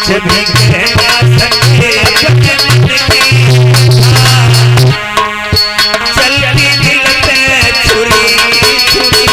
कुछ भी कह ना सके अपने मन की चलती दिल पे छुरी छुरी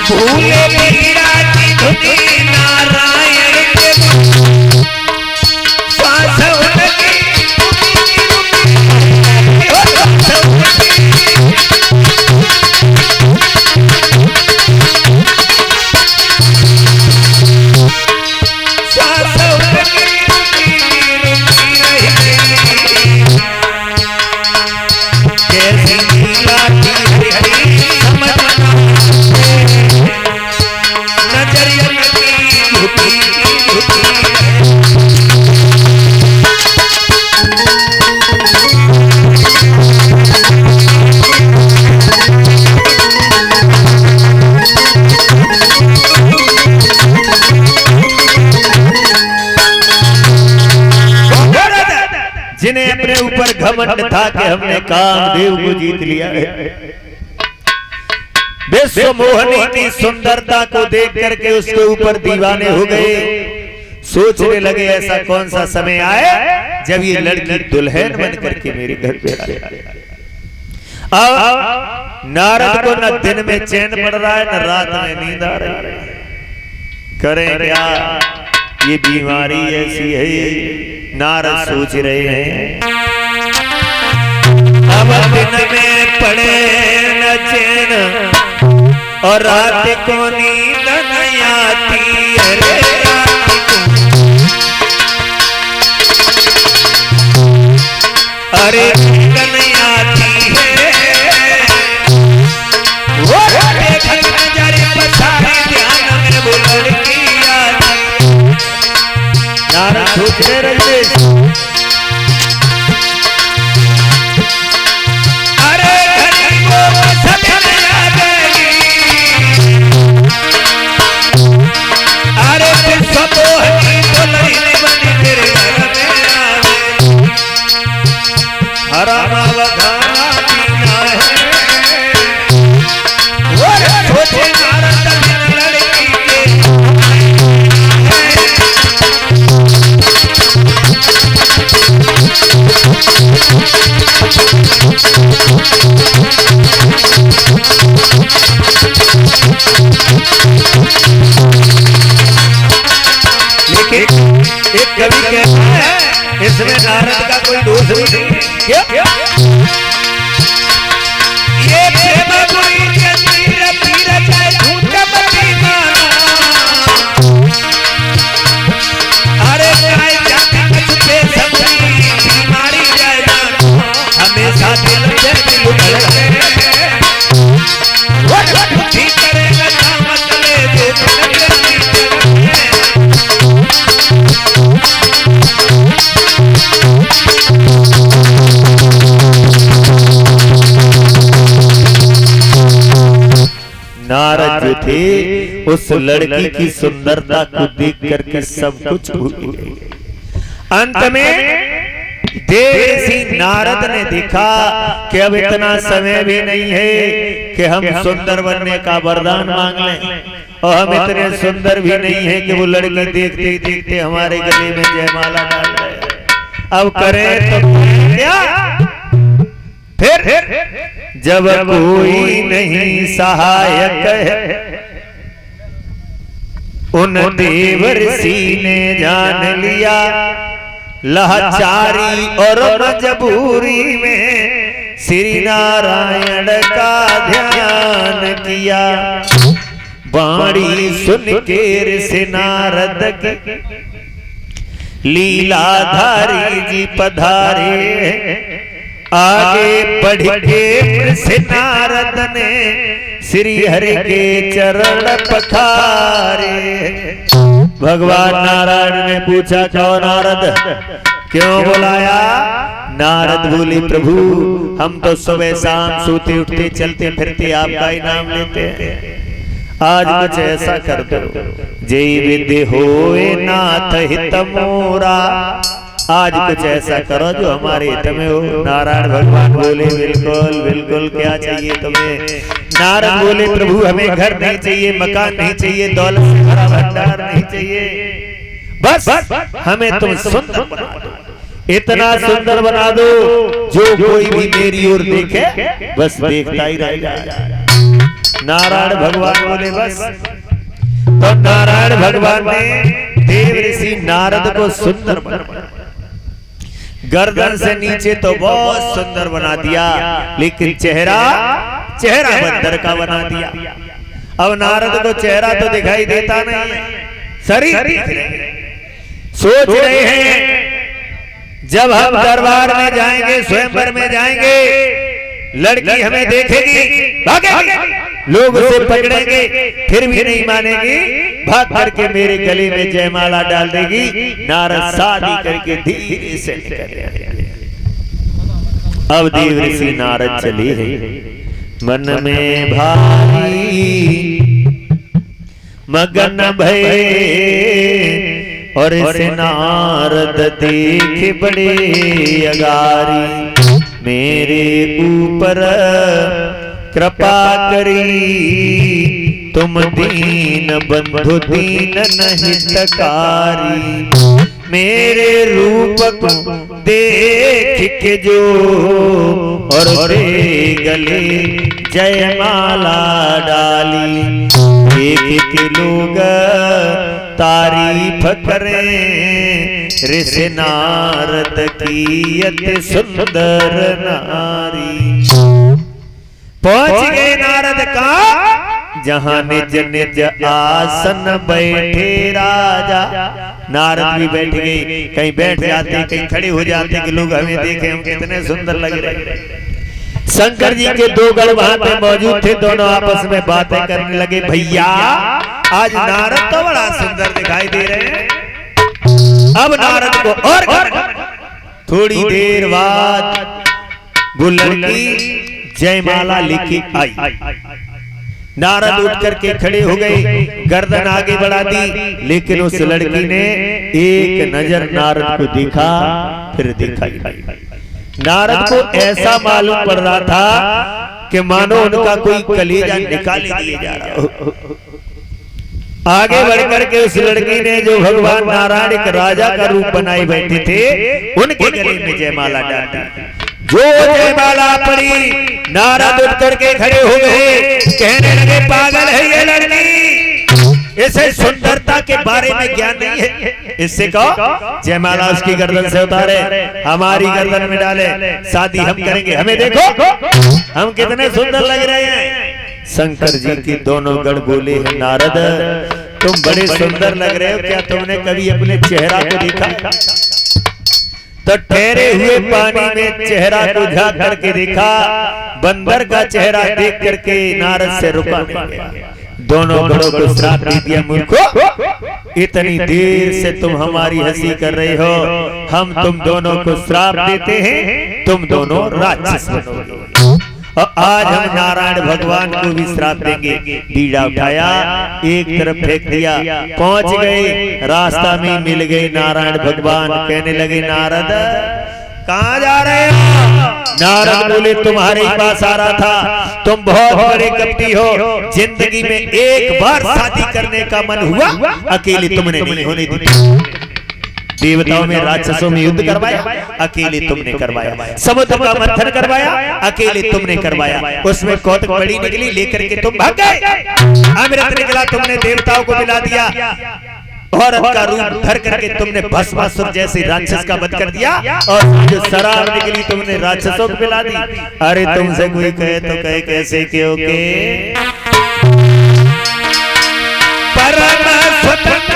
भूले मीरा की धुनी नारायण के जिन्हें अपने ऊपर घमंड था कि हमने कामदेव को जीत लिया है, विश्व मोहनी की सुंदरता को देख करके उसके ऊपर दीवाने हो गए। सोचने लगे ऐसा कौन सा समय आए जब ये लड़की दुल्हन बन करके मेरे घर पे आए। अब नारद को न दिन में चैन पड़ रहा है न रात में नींद आ रही है। करें क्या, ये बीमारी ऐसी है। नारद सोच रहे हैं अब दिन में पड़े न चैन और रात को नींद नहीं आती है। अरे नींद नहीं आती है, वो देखन नजर पछाड़ी ध्यान में वो लड़की आती। नारद सोच रहे एक कवि कहता है इसमें नारद का कोई दोष नहीं। क्या ये प्रेम बुरी के तीर तीर जाए झूठ बती माना। अरे जाए जाती मुझे सबकी बीमारी जाए जाना, हमेशा दिल से उठे वो ठीक करेगा काम चले जो नारद जो थे उस लड़की की सुंदरता को देख करके सब कुछ भूल गए। अंत में देवऋषि नारद ने देखा कि अब इतना समय भी नहीं है कि हम सुंदर बनने का वरदान मांग लें, और हम इतने सुंदर भी नहीं है कि वो लड़की देखते देखते हमारे गले में जयमाला डाल रहे। अब करें तो क्या? फिर जब कोई नहीं सहायक है, उन देवर्षि ने जान लिया लाचारी और मजबूरी में श्री नारायण का ध्यान किया। वाणी सुन के ऋषि नारद की लीलाधारी जी पधारे। आगे बढ़ के ऋषि नारद ने श्री हरि के चरण पखारे। भगवान नारायण ने पूछा क्यों नारद, क्यों बुलाया? नारद बोले प्रभु हम तो सुबह शाम सोते उठते चलते फिरते आपका ही नाम लेते हैं, आज कुछ ऐसा कर दो जय विधि होए नाथ हित मोरा। आज कुछ ऐसा करो जो हमारे हित में हो। नारायण भगवान बोले बिल्कुल बिल्कुल, क्या चाहिए तुम्हें? नारद बोले प्रभु हमें घर नहीं चाहिए, मकान नहीं चाहिए, दौलत से भरा भंडार नहीं चाहिए, बस हमें तुम सुंदर बना दो, इतना सुंदर बना दो जो कोई भी मेरी ओर देखे बस देखता ही रहेगा। नारायण भगवान बोले बस। तो नारायण भगवान ने देव ऋषि नारद को सुंदर बना, गर्दन से नीचे तो बहुत सुंदर बना दिया, लेकिन चेहरा बंदर का बना दिया। अब नारद को चेहरा तो दिखाई देता नहीं है, शरीर सोच रहे हैं जब हम दरबार में जाएंगे, स्वयंवर में जाएंगे, लड़की हमें देखेगी, भागेगी, लोग उसे पकड़ेंगे, फिर भी नहीं मानेगी, भाग करके मेरे गले में जयमाला डाल देगी। नारद शादी करके धीरे से निकल। अब देव ऋषि नारद चले हैं, मन में भारी मगन भये, और इसे नारद देखे बड़े अगारी, मेरे ऊपर कृपा करी, तुम दीन बंधु दीन हितकारी, मेरे रूप को देख के जो और रे गले जयमाला डाली, एक के लोग तारीफ करें, ऋषि नारद की अति सुंदर नारी। पहुंच गए नारद का जहां निज निज आसन बैठे राजा। नारद भी बैठ गए, कहीं बैठ जाते कहीं खड़े हो जाते कि लोग हमें देखें हम कितने सुंदर लग रहे। शंकर जी के दो गण वहां पे मौजूद थे, दोनों आपस में बातें करने लगे, भैया आज नारद तो बड़ा सुंदर दिखाई दे रहे हैं। अब नारद को और थोड़ी देर बाद वो लड़की जयमाला लेके आई। नारद उठ करके खड़े हो गए, गर्दन आगे बढ़ा दी, लेकिन उस लड़की ने एक नजर नारद को देखा, फिर देखा। नारद को ऐसा मालूम पड़ रहा था कि मानो उनका कोई कलेजा निकाले दिया जा रहा हो। आगे बढ़कर के उस लड़की ने जो भगवान नारायण एक राजा का रूप बनाए बैठे थे, उनके गले में जयमाला डाल दी। जो जयमाला पड़ी, नारद उठ करके खड़े हो गए, कहने लगे पागल है ये लड़की, इसे सुंदरता के बारे में ज्ञान नहीं है, इससे कहो जयमाला उसकी गर्दन से उतारे, हमारी गर्दन में डाले, शादी हम करेंगे, हमें देखो हम कितने सुंदर लग रहे हैं। शंकर जी के दोनों गण बोले हैं, नारद तुम बड़े सुंदर लग रहे हो, क्या तुमने कभी अपने चेहरा को देखा? तो ठहरे हुए पानी में चेहरा को झांक करके देखा, बंदर का चेहरा देख करके नारद से रुका नहीं गया। दोनों गणों को श्राप दे दिया, मूर्खो इतनी देर से तुम हमारी हंसी कर रहे हो, हम तुम दोनों को श्राप देते हैं, तुम दोनों राक्षस बनोगे। और आज हम नारायण भगवान को भी श्राप देंगे। बीड़ा उठाया, एक तरफ फेंक दिया, पहुंच गए, रास्ता में मिल गए नारायण भगवान। कहने लगे, नारद कहाँ जा रहे हो? नारद बोले, तुम्हारे पास आ रहा था, तुम बहुत बड़े कपटी हो, जिंदगी में एक बार शादी करने का मन हुआ, अकेले तुमने नहीं होने दी। देवताओं में राक्षसों में युद्ध करवाया, अकेले तुमने करवाया। समुद्र का मंथन करवाया, अकेले तुमने करवाया। उसमें कौतुक बड़ी निकली, लेकर के तुम भाग गए। अमृत निकला, तुमने देवताओं को मिला दिया, औरत का रूप धर करके तुमने भस्मासुर जैसे राक्षस का वध कर दिया, और जो शराब निकली तुमने राक्षसों को मिला दी। अरे तुमसे कोई कहे तो कहे कैसे क्यों के परम स्वतंत्र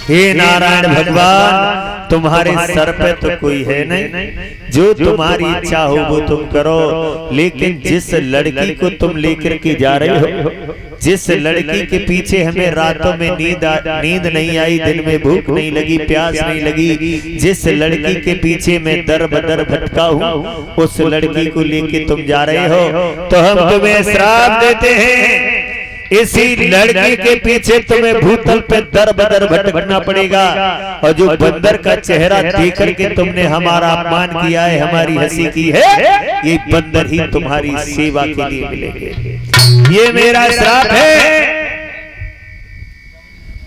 हे नारायण भगवान, तुम्हारे सर पे तो कोई है नहीं, जो तुम्हारी इच्छा हो वो तुम करो। लेकिन जिस लड़की को तुम लेकर के जा रहे हो, जिस लड़की के पीछे हमें रातों में नींद नहीं आई, दिन में भूख नहीं लगी, प्यास नहीं लगी, जिस लड़की के पीछे मैं दर बदर भटका हूँ, उस लड़की को लेके तुम जा रहे हो, तो हम तुम्हें श्राप देते हैं, इसी लड़की के पीछे तुम्हें भूतल पे दर बदर भटकना पड़ेगा। और जो बंदर का चेहरा देख करके तुमने हमारा अपमान किया है, हमारी हंसी की है, ये बंदर ही तुम्हारी सेवा के लिए मिलेंगे। ये मेरा श्राप है।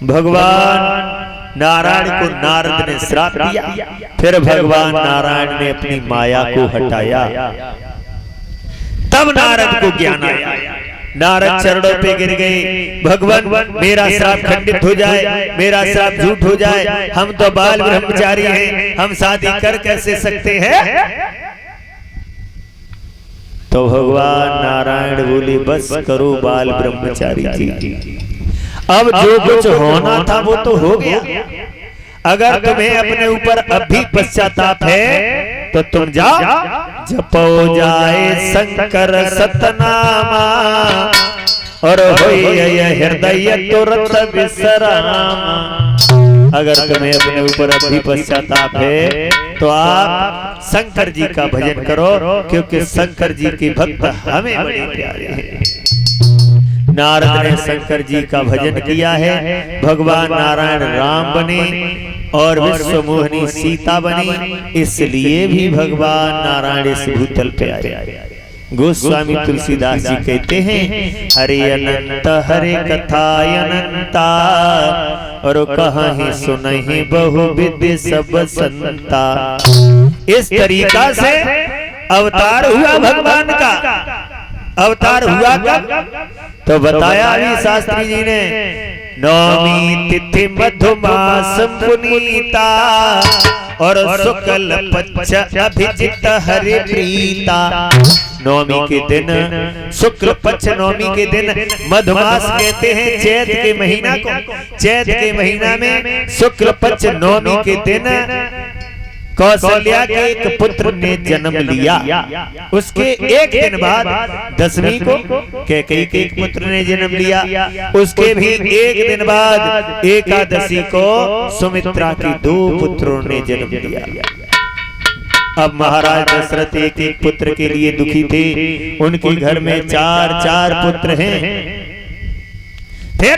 भगवान नारायण को नारद ने श्राप दिया। फिर भगवान नारायण ने अपनी माया को हटाया, तब नारद को ज्ञान आया। नारद चरणों पे गिर गए, भगवान मेरा श्राप खंडित हो जाए, मेरा श्राप झूठ हो जाए, हम तो बाल ब्रह्मचारी हैं, हम शादी कर कैसे सकते हैं। तो भगवान नारायण बोले बस करो बाल ब्रह्मचारी जी, अब जो कुछ होना था वो तो हो गया। अगर तुम्हें अपने ऊपर अब भी पश्चाताप है तो तुम जाओ, जपो जाए शंकर सतनामा और होइए हृदय तुरंत विश्राम। अगर तुम्हें अपने ऊपर अब भी पश्चाताप है तो आप शंकर जी का भजन करो, क्योंकि शंकर जी के भक्त हमें बड़े प्यारे हैं। नारद ने शंकर जी का भजन किया है, भगवान नारायण राम बने और विश्व मोहिनी सीता बनी, इसलिए भी भगवान नारायण इस भूतल पे आए। गोस्वामी तुलसीदास जी कहते हैं, हरे अनंत हरे कथा अनंता और कहीं सुनहि बहुविध सब संता। इस तरीका से अवतार हुआ भगवान का। अवतार हुआ कब? तो बताया अभी शास्त्री जी ने, नौमी तिथि मधुमास पुनीता और शुक्ल पक्ष अभिजित हरि प्रीता। नौमी के दिन, शुक्ल पक्ष नौमी के दिन, मधुमास कहते हैं चैत के महीना को। चैत के महीना में शुक्ल पक्ष नौमी के दिन कौशल्या के एक पुत्र ने जन्म लिया। उसके एक दिन बाद दसवीं को कैकेयी के एक पुत्र ने जन्म लिया। उसके भी एक दिन बाद एकादशी को सुमित्रा के 2 पुत्रों ने जन्म लिया। अब महाराज दशरथ एक एक पुत्र के लिए दुखी थे, उनके घर में 4-4 पुत्र हैं। फिर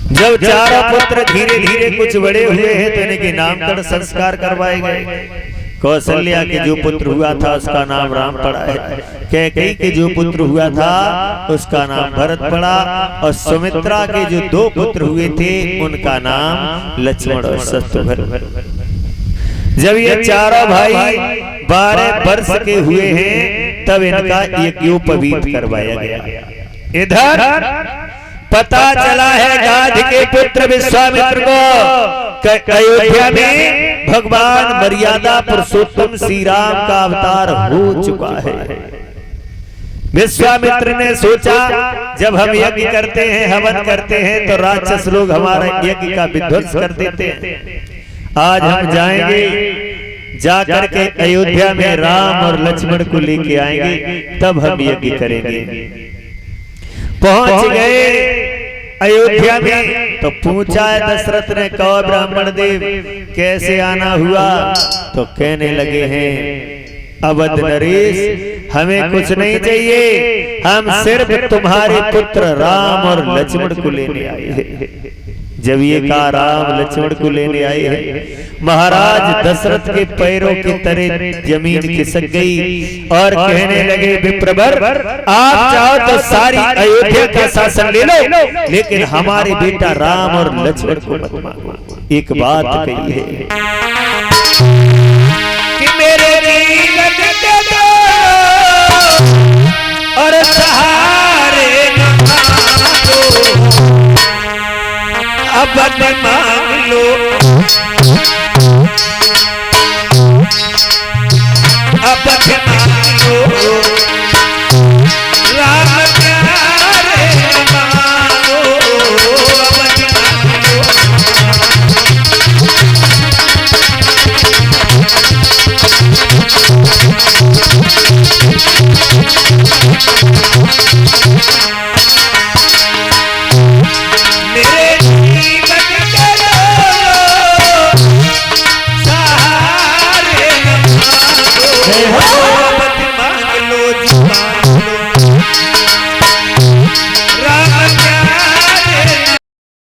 जब चारों पुत्र धीरे धीरे कुछ बड़े हुए हैं तो इनके नामकरण संस्कार करवाए गए। कौशल्या के जो पुत्र हुआ था उसका नाम राम पड़ा है, कैकेयी के जो पुत्र हुआ था उसका नाम भरत पड़ा, और सुमित्रा के जो 2 पुत्र हुए थे उनका नाम लक्ष्मण और शत्रुघ्न। जब ये चारों भाई 12 वर्ष के हुए हैं तब इनका यज्ञोपवीत करवाया गया। इधर पता चला है गाध के पुत्र विश्वामित्र को अयोध्या में भगवान मर्यादा पुरुषोत्तम श्री राम का अवतार हो चुका है। विश्वामित्र ने सोचा जब हम यज्ञ करते हैं, हवन करते हैं, तो राक्षस लोग हमारा यज्ञ का विध्वंस कर देते हैं। आज हम जाएंगे, जाकर के अयोध्या में राम और लक्ष्मण को लेके आएंगे, तब हम यज्ञ करेंगे। पहुंच गए अयोध्या में तो पूछा है दशरथ ने, कहो ब्राह्मण देव कैसे आना हुआ? तो कहने लगे हैं, अवध नरेश हमें कुछ नहीं चाहिए, हम सिर्फ तुम्हारे पुत्र राम और लक्ष्मण को लेने आए हैं। जब ये कहा राम लक्ष्मण को लेने आए हैं, महाराज दशरथ के पैरों की तरह जमीन खिसक गई और कहने लगे, विप्रवर आप चाहो तो सारी अयोध्या का शासन ले लो, लेकिन हमारे बेटा राम और लक्ष्मण को मत मारो। एक बात कही है कि मेरे जीवन दे दो और सहारे अब मांग लो, अब मांग लो, राम प्यारे मांगो, अब जय हो